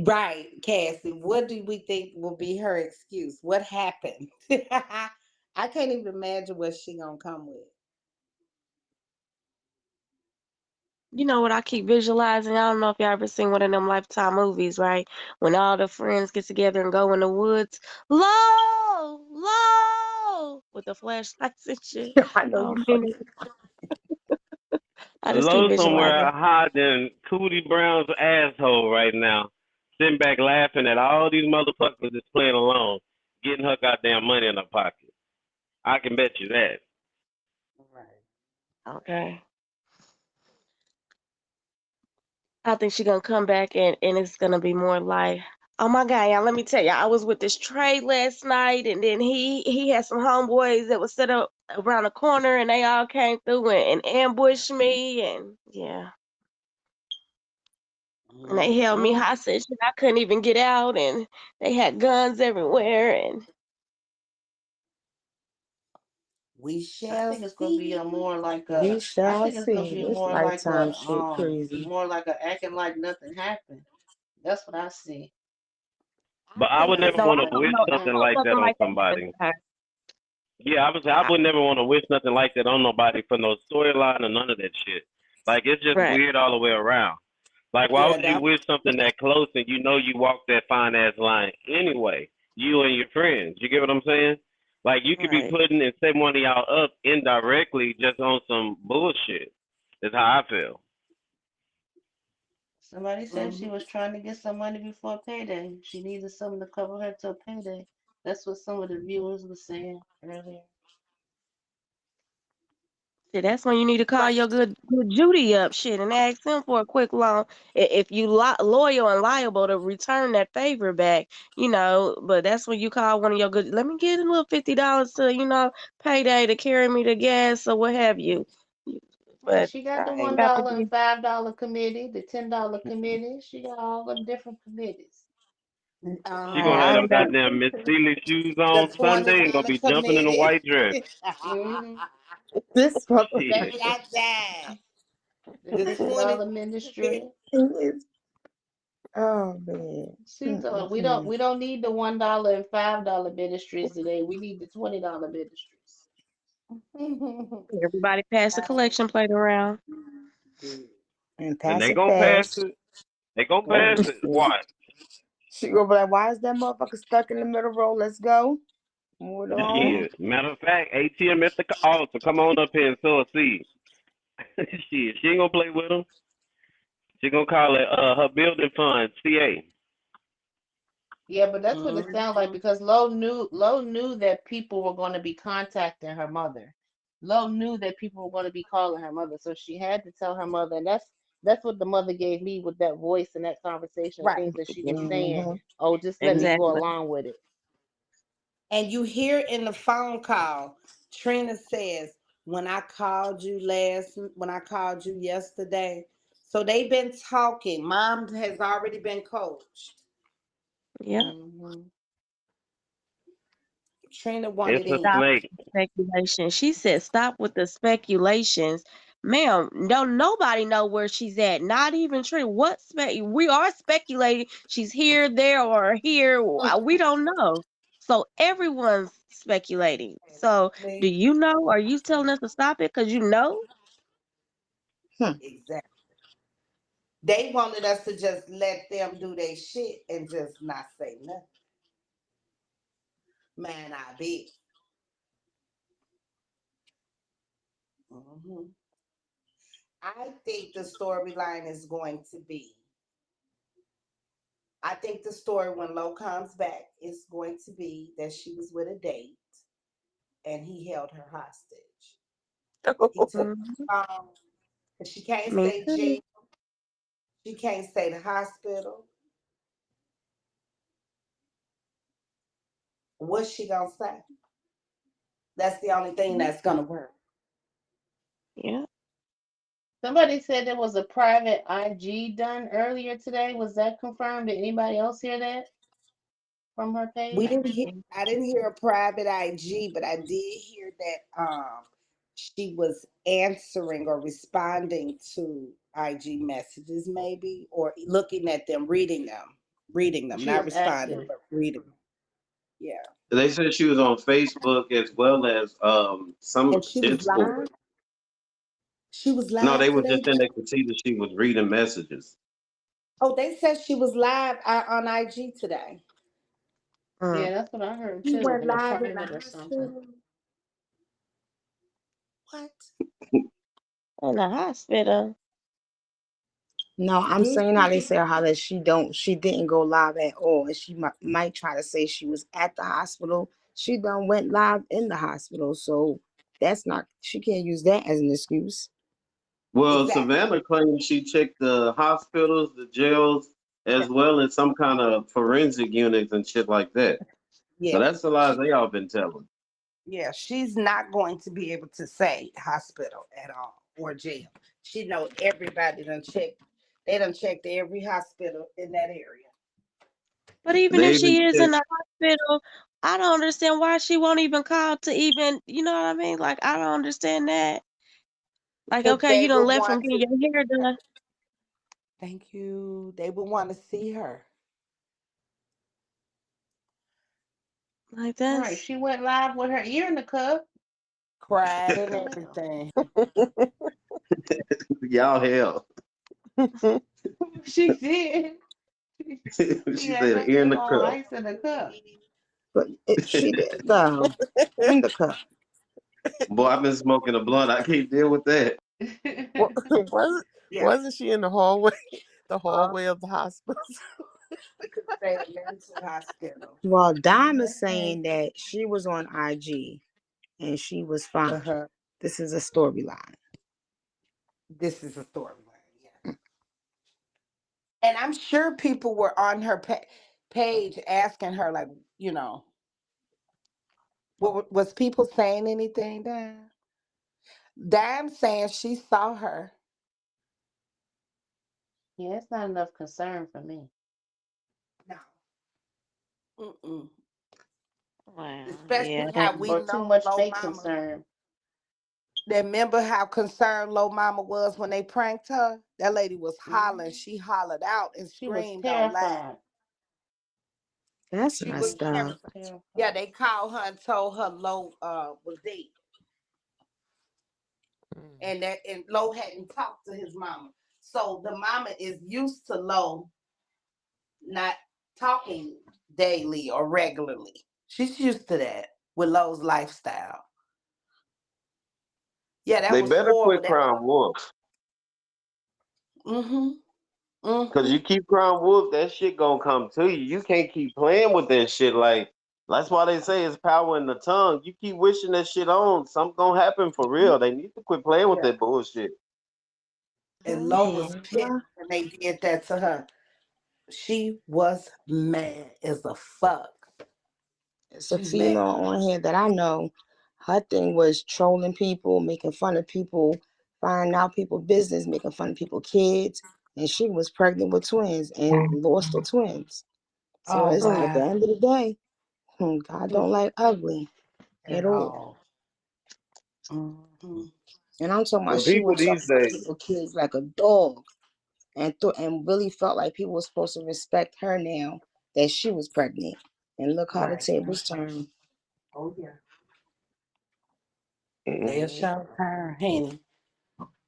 right, Cassie. What do we think will be her excuse? What happened? I can't even imagine what she gonna come with. You know what I keep visualizing? I don't know if y'all ever seen one of them Lifetime movies, right? When all the friends get together and go in the woods, low, low, with the flashlights and shit. I know Oh, you man, fucking. I just keep Low visualizing. somewhere hiding Cootie Brown's asshole right now, sitting back laughing at all these motherfuckers that's playing along, getting her goddamn money in her pocket. I can bet you that. Right. Okay. I think she's gonna come back and it's gonna be more like, oh my God, y'all, let me tell you, I was with this Trey last night and then he had some homeboys that was set up around the corner and they all came through and ambushed me and yeah. And they held me Mm-mm. hostage and I couldn't even get out and they had guns everywhere and We I shall think it's gonna be see. a more like We a. I shall think it's gonna see. be This more like lifetime a shit crazy. more like a acting like nothing happened. That's what I see. I But I think would never it's no, want I to don't wish know. I something hope like that nothing on like that happens somebody. to her. Yeah, I I, would never want to wish nothing like that on nobody for no storyline or none of that shit. Like it's just right. weird all the way around. Like why yeah, would you that wish something that close and you know you walk that fine ass line anyway? You and your friends. You get what I'm saying? Like you could be Right. putting and setting one of y'all up indirectly just on some bullshit. Is how I feel. Somebody said she mhm. was trying to get some money before payday. She needed something to cover her till payday. That's what some of the viewers were saying earlier. Shit, that's when you need to call Right. your good Judy up shit and ask him for a quick loan. If you loyal and liable to return that favor back, but that's when you call one of your good, let me get a little $50 to, payday to carry me to gas or what have you. Yeah, But she got the I ain't one about to dollar and be. $5 committee, the $10 committee. She got all the different committees. She gonna have I Uh-huh. ain't them about. goddamn Miss Sealy shoes The on $20 Sunday and gonna be jumping in a committed. white dress. Hmm This Shit. motherfucker Baby, I died. The The fifty 20 dollar ministry. is. Oh man. She told Mm-mm-mm. we don't need the $1 and $5 ministries today. We need the $20 ministries. Everybody pass the collection plate around. And And pass they it gonna pass fast. it. They gonna Oh pass it. shit. Watch. She gonna be like, why is that motherfucker stuck in the middle row? Let's go. Move it along. Shit. Matter of fact, ATM at the altar. Come on up here and sow a seed. Shit. She ain't gonna play with them. She gonna call it her building fund, CA. Yeah, but that's what it sounds like Mhm. because Lo knew that people were going to be contacting her mother. Lo knew that people were going to be calling her mother, so she had to tell her mother, and that's what the mother gave me with that voice and that conversation, the Right. things that she was saying. Mm-hmm. Oh, just let me go Exactly. along with it. And you hear in the phone call, Trina says, when I called you yesterday. So they've been talking. Mom has already been coached. Yep. Hmm Trina It's wanted a in. Stop snake. the speculation. She said, "Stop with the speculations." Ma'am, don't nobody know where she's at. Not even Trina. We are speculating she's here, there, or here. We don't know. So everyone's speculating. So do Exactly. you know? Are you telling us to stop it because you know? Exactly. They wanted us to just let them do their shit and just not say nothing. Man, I bet. Hmm. I think the storyline is going to be. I think the story when Lo comes back is going to be that she was with a date and he held her hostage. He took Mhm. her phone, and she can't Me say too. jail, she can't say the hospital. What's she gonna say? That's the only thing that's gonna work. Yeah. Somebody said there was a private IG done earlier today. Was that confirmed? Did anybody else hear that from her We page? didn't hear. I didn't hear a private IG, but I did hear that she was answering or responding to IG messages, maybe, or looking at them, reading them, She not was responding, active. but reading them. Yeah, They said she was on Facebook as well as some and she was Discord. live. She was No, live they were just today. saying they could see that she was reading messages. Oh, they said she was live on IG today. Yeah, that's what I heard She too, went in a live in the private or something. hospital. What? In the hospital. No, I'm Did saying she? how they say how that she didn't go live at all, and she might try to say she was at the hospital. She done went live in the hospital, so that's not, she can't use that as an excuse. Well, Exactly. Savannah claims she checked the hospitals, the jails, as Yeah. well as some kind of forensic units and shit like that. So Yeah. that's the lies they all been telling. Yeah, she's not going to be able to say hospital at all or jail. She know everybody done checked. They done checked every hospital in that area. But even They if even she is in checked. the hospital, I don't understand why she won't even call to even, you know what I mean? Like, I don't understand that. Like, Because okay, they you done would left from want to getting your hair see her. done. Thank you. They would want to see her. Like, Right. that's, She went live with her ear in the cup. Cried What and the hell? everything. Y'all hell. She did. She She had said her ear in nigga the on cup. ice in the cup. But she did though, in the cup. Boy, I've been smoking a blunt. I can't deal with that. wasn't Yeah. wasn't she in the hallway, the Uh, hallway of the hospital? she could stay at a mental hospital. Well, Dime is saying that she was on IG and she was fine. Uh-huh. This is a storyline. This is a storyline. Yeah. And I'm sure people were on her page asking her, like, you know, was people saying anything down? Dime saying she saw her. Yeah, it's not enough concern for me. No. Mm-mm. wow, yeah. Especially how we Or too know much Low fake Mama. concern. Remember how concerned Low Mama was when they pranked her? That lady was hollering. Mhm. She hollered out and She was screamed on live. terrified. That's She was Yeah, messed she up. was terrified. Yeah, terrified. they called her and told her Low was dead. Mm. And Low hadn't talked to his mama. So the mama is used to Low not talking daily or regularly. She's used to that with Low's lifestyle. Yeah, that They was better horrible. quit That crying wolf. mm-hmm. Cause Mm-hmm. you keep crying wolf, that shit gonna come to you. You can't keep playing with that shit. Like that's why they say it's power in the tongue. You keep wishing that shit on, something gonna happen for real. They need to quit playing with Yeah. that bullshit. And Lo was Man, pissed when they did that to her. She was mad as a fuck. it's a She's mad. female on here that I know. Her thing was trolling people, making fun of people, finding out people business, making fun of people kids, and she was pregnant with twins and lost her twins. So Oh it's at the wow. end of the day, God don't like ugly At at all. all. Mm-hmm. And I'm talking about The she people would talk these about days, people kids like a dog, and really felt like people were supposed to respect her now that she was pregnant. And look how the Right. tables turned. Oh yeah. They'll mhm, show her, honey.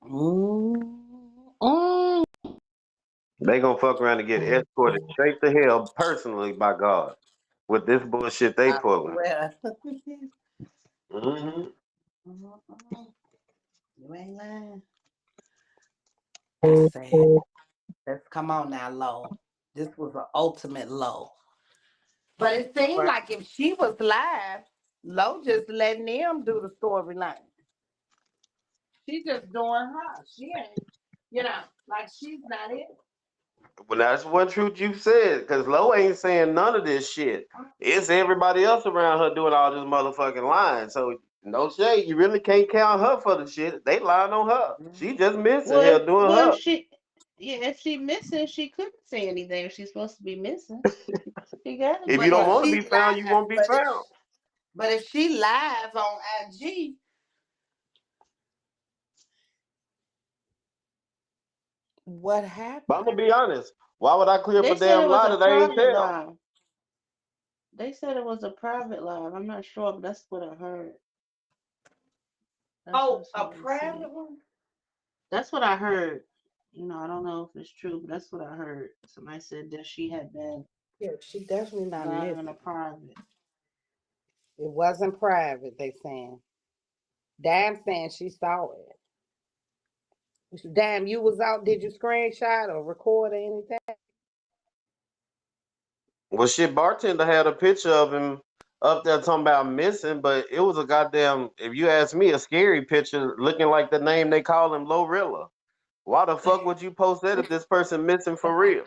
Mm-mm. they gonna fuck around and get escorted straight to hell personally by God with this bullshit they I pulling. swear. Hmm Mm-mm. You ain't lying. That's sad. Let's come on now, Low. This was an ultimate low. But it seemed like if she was live, Low just letting them do the storyline. She just doing her. She ain't, like she's not it. Well, that's what truth you said, because Lo ain't saying none of this shit. It's everybody else around her doing all this motherfucking lying. So no shade, you really can't count her for the shit. They lying on her. She just missing Well, here doing well, her. if she, yeah, if she missing, she couldn't say anything. If she's supposed to be missing, she gotta If be you But don't if want to quiet. she be found, you live, won't be found. but if she live on IG, what But I'm happened? gonna be honest. Why would I clear up They a said it damn was lie a that I ain't private tell? live. They said it was a private live. I'm not sure, but that's what I heard. That's Oh, what a somebody said. private one? That's what I heard. I don't know if it's true, but that's what I heard. Somebody said that she had been Yeah, she definitely not live in a missing. private. It wasn't private, they saying. Damn saying she saw it. Damn, you was out, did you screenshot or record or anything? Well, shit, bartender had a picture of him up there talking about missing, but it was a goddamn, if you ask me, a scary picture looking like the name they call him, Glorilla. Why the fuck would you post that if this person missing for real?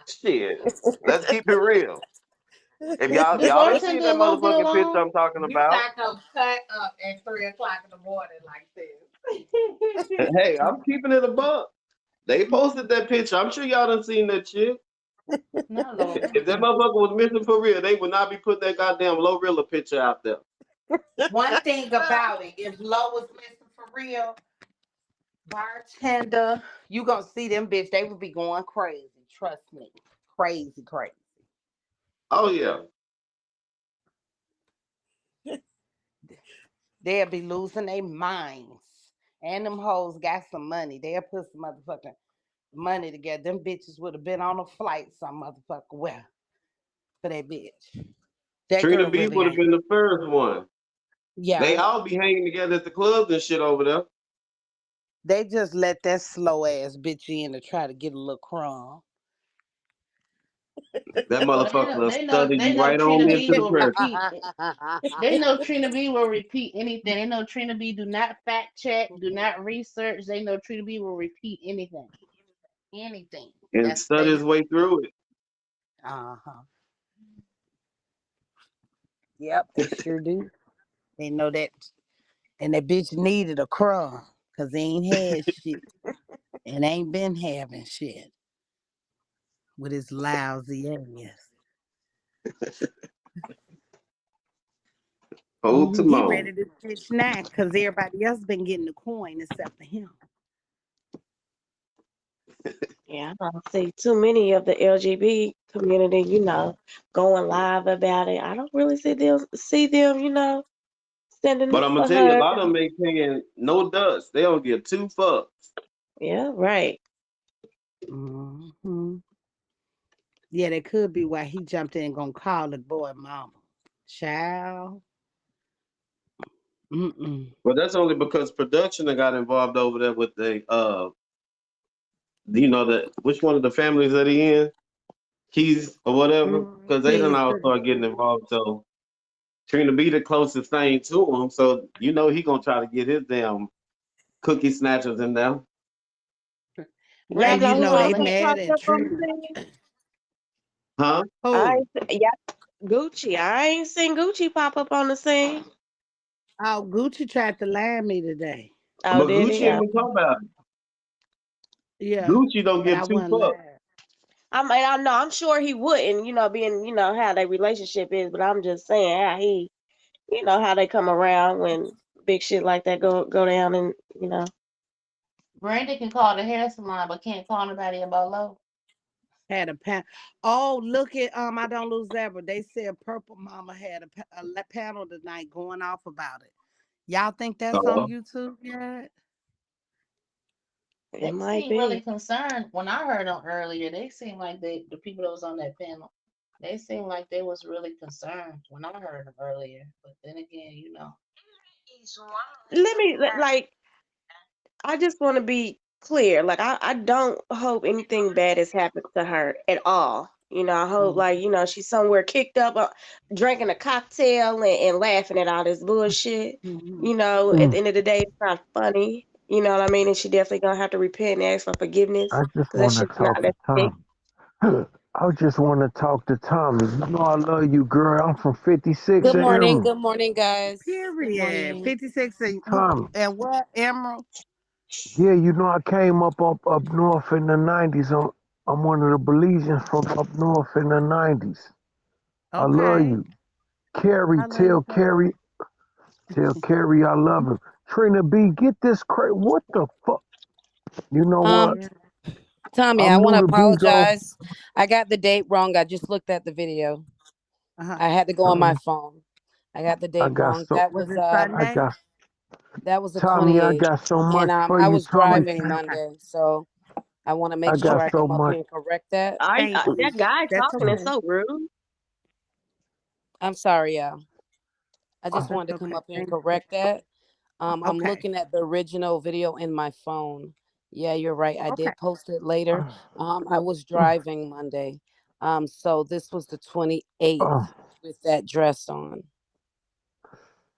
Shit, let's keep it real. If y'all The y'all ain't seen bartender that and Lo get motherfucking picture along? I'm talking You about, not gonna cut up at 3 o'clock in the morning like this. hey, I'm keeping it a buck. They posted that picture. I'm sure y'all done seen that shit. Not Lo. If that motherfucker was missing for real, they would not be putting that goddamn Glorilla picture out there. One thing about it, if Lo was missing for real, bartender, you gonna see them bitch, they would be going crazy. Trust me. Crazy, crazy. Oh yeah. They'll be losing their minds. And them hoes got some money. They'll put some motherfucking money together. Them bitches would have been on a flight some motherfucker well for that bitch. That Trina girl B really would have ain't. been the first one. They Yeah. all be hanging together at the clubs and shit over there. They just let that slow ass bitch in to try to get a little crumb. That Well, motherfucker will study they you know right on Trina into B the will pressure. repeat. They know Trina B will repeat anything. They know Trina B do not fact check, do not research. They know Trina B will repeat anything. Anything. And That's study they. his way through it. Uh-huh. Yep, they sure do. They know that. And that bitch needed a crumb because they ain't had shit and ain't been having shit with his lousy ass. Hold to He moan. ready to stitch now because everybody else been getting the coin except for him. Yeah, I don't see too many of the LGBT community, going live about it. I don't really see them, standing But up I'm gonna for tell you, a her. lot of them ain't paying no dust. They don't give two fucks. Yeah, right. Hmm. Yeah, that could be why he jumped in and gonna call the boy mama. Child. Mm-mm. But that's only because production that got involved over there with the which one of the families that he in, Keys or whatever, because they done He's all start getting involved. So Trina be the closest thing to him, so he gonna try to get his damn cookie snatchers in there. Y'all and Brandy you know can who know call they else the just mad popped at up on the Trina. scene? Huh? I Who? ain't, yeah, Gucci. I ain't seen Gucci pop up on the scene. Oh, Gucci tried to lie me today. Oh, But did Gucci he? ain't gonna talk about it. Yeah, Gucci don't but I give two wasn't fucks. live. I mean, I know. I'm sure he wouldn't, being, how their relationship is. But I'm just saying how how they come around when big shit like that go down, and. Brandy can call the hair salon, but can't call nobody about Lo. Had a panel. Oh, look at I don't lose ever. They said Purple Mama had a panel tonight going off about it. Y'all think that's on Uh, YouTube yet? It They might seem really be. concerned. When I heard them earlier, they seemed like the people that was on that panel, they seemed like they was really concerned when I heard them earlier. But then again, Let me like. I just want to be clear. Like, I don't hope anything bad has happened to her at all. I hope, Mm. like, she's somewhere kicked up, drinking a cocktail and laughing at all this bullshit. Mhm. At the end of the day, it's not funny. You know what I mean? And she definitely gonna have to repent and ask for forgiveness I just because that want to shit is not talk to that. Tom. I just want to talk to Tommy. You know I love you, girl. I'm from 56 Good and morning. Emerald. Good morning, guys. Good Period. morning. 56 and who Tommy, and what? Emerald? yeah, you know I came up north in the 90s. I'm one of the Belizeans from up north in the 90s. I love Okay. you. Carrie, I love you too. Tell Carrie I love him. Trina B, get this what the fuck? You know what? Um, Yeah. Tommy, I I'm want new to to Bigo. apologize. I got the date wrong. I just looked at the video. Uh-huh. I had to go on my Um, phone. I got the I date got wrong. so Was it I Sunday? got That was the Tommy, I 28th, got so and much for I you, was Tommy. driving Okay. Monday, so I want to I make got sure I so come up much. here and correct that. Thank you. That guy That's talking is okay. so rude. I'm sorry, y'all. I just That's wanted to come okay. up here and Thank you. correct that. I'm Okay. looking at the original video in my phone. Yeah, you're right. I Okay. did post it later. I was driving Monday. So this was the 28th Oh, with that dress on.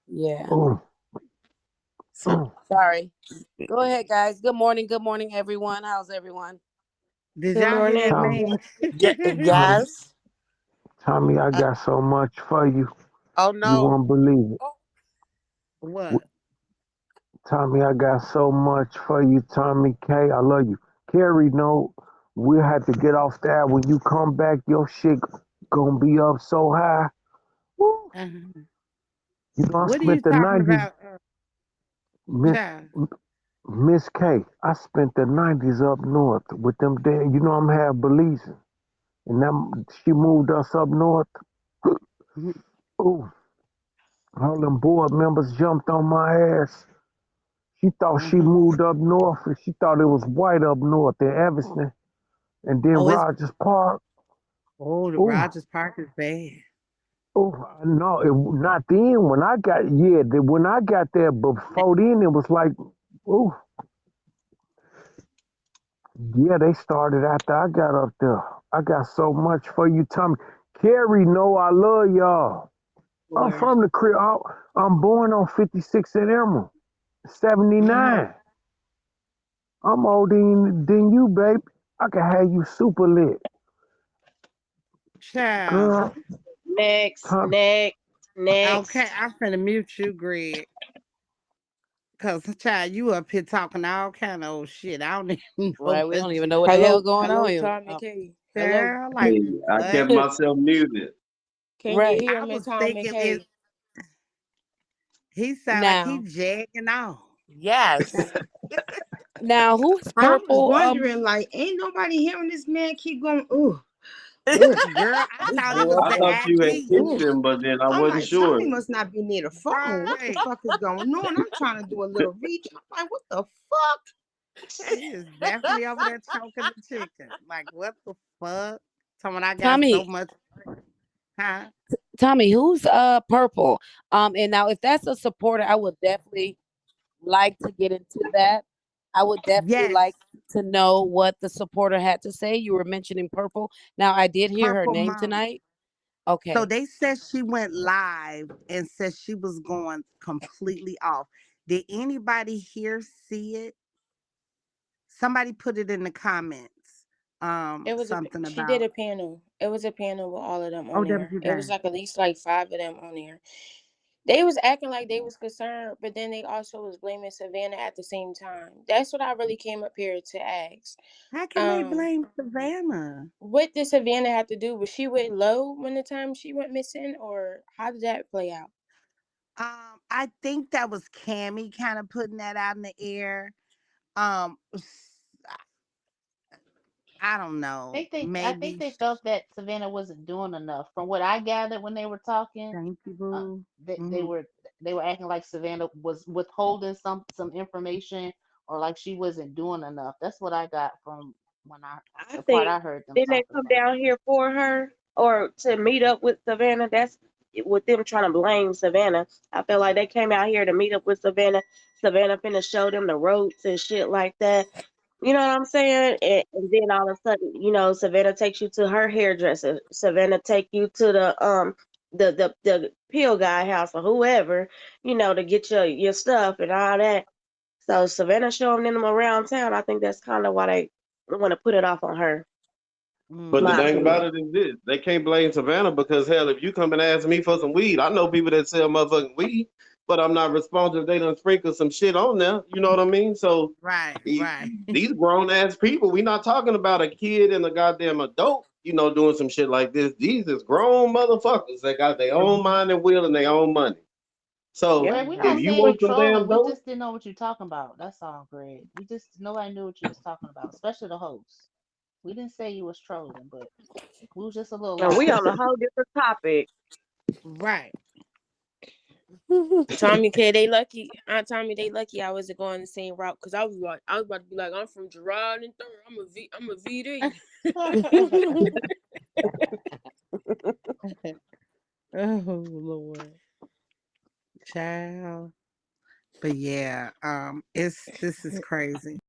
Yeah. oh, So Sorry. Go ahead, guys. Good morning. Good morning, everyone. How's everyone? did Good y'all hear morning. that Tom, man? Tommy, Yes. Tommy, I Uh, got so much for you. oh You no. won't believe it. Oh, W- What? Tommy, I got so much for you, Tommy Kay. I love you. Carrie, no, we'll have to get off that. When you come back, your shit gonna be up so high. Woo. Uh-huh. You know, I What are you spent the talking 90s, about, Miss, child? Miss K. I spent the 90s up north with them there. You know, I'm half Belizean. And then she moved us up north. Mhm. Ooh, all them board members jumped on my ass. She thought she Uh-huh. moved up north and she thought it was white up north in Evanston. And then Oh, it's Rogers Park. the Ooh, Rogers Park is bad. ooh, no, not then. When I got, when I got there before then, it was like, ooh, yeah, they started after I got up there. I got so much for you, Tommy. Carrie, no, I love y'all. I'm Lord. from the crib. I'm born on 56 in Emerald, Mm-hmm. 79. I'm older than you, baby. I can have you super lit. Child. Girl, Next, Tom, next, Okay, next. I'm finna mute you, Greg. Cause child, you up here talking all kind of old shit. I don't even know Right. We what don't even you know what the hell hello, going on hello, here. Tommy Kay. Hello. girl. Like Hey, I kept what? myself muted. Can you Right. hear I me, was Tommy thinking it. K? He sound like he Now, jagging off. Yes. who is I was purple? wondering, like, ain't nobody hearing this man keep going, ooh, ooh, Girl, I this thought it was boy, I the thought you had athlete. kicked ooh. him, but then I I'm wasn't like, Tommy sure. must not be near the phone. What the Right. fuck is going on? I'm trying to do a little reach. I'm like, what the fuck? He is definitely over there choking the chicken. Like, what the fuck? Someone I got so Tommy, much, huh? Tommy, who's purple? And now if that's a supporter, I would definitely like to get into that. I would definitely Yes, like to know what the supporter had to say. You were mentioning purple. Now I did hear her Purple name Mama. tonight. So Okay. they said she went live and said she was going completely off. Did anybody here see it? Somebody put it in the comments. Something She did about, a panel. It was a panel with all of them oh, on that was there. you It was guys. like at least like five of them on there. They was acting like they was concerned, but then they also was blaming Savannah at the same time. That's what I really came up here to ask. How can they Um, blame Savannah? what did Savannah have to do? Was she went low when the time she went missing, or how did that play out? I think that was Cammy kind of putting that out in the air. Um, I don't know. I think Maybe. they felt that Savannah wasn't doing enough. From what I gathered when they were talking, Thank you, uh, boo. they, they Hmm. were they were acting like Savannah was withholding some information, or like she wasn't doing enough. That's what I got from when I I the part think I heard them didn't they talking come about. down here for her or to meet up with Savannah? That's with them trying to blame Savannah. I feel like they came out here to meet up with Savannah. Savannah finna show them the ropes and shit like that. You know what I'm saying? And then all of a sudden, Savannah takes you to her hairdresser. Savannah take you to the pill guy house or whoever, to get your stuff and all that. So Savannah showing them around town, I think that's kind of why they want to put it off on her. But the My thing opinion. about it is this: they can't blame Savannah because hell, if you come and ask me for some weed, I know people that sell motherfucking weed, but I'm not responsible if they done sprinkle some shit on there. You know what I mean? So Right, e- right. these grown ass people, we not talking about a kid and a goddamn adult, doing some shit like this. These is grown motherfuckers that got their own mind and will and their own money. So Yep. Greg, we're if not you saying you want some trolling. damn We dope, just didn't know what you're talking about. That's all, Greg. We just nobody knew what you was talking about, especially the host. We didn't say you was trolling, but we was just a little And we lost. on a whole different topic. Right. Tommy K, they lucky. Aunt Tommy, they lucky I wasn't going the same route because I was about to be like, I'm from Gerard and Third. I'm a VD. Oh Lord, child. But yeah, this is crazy.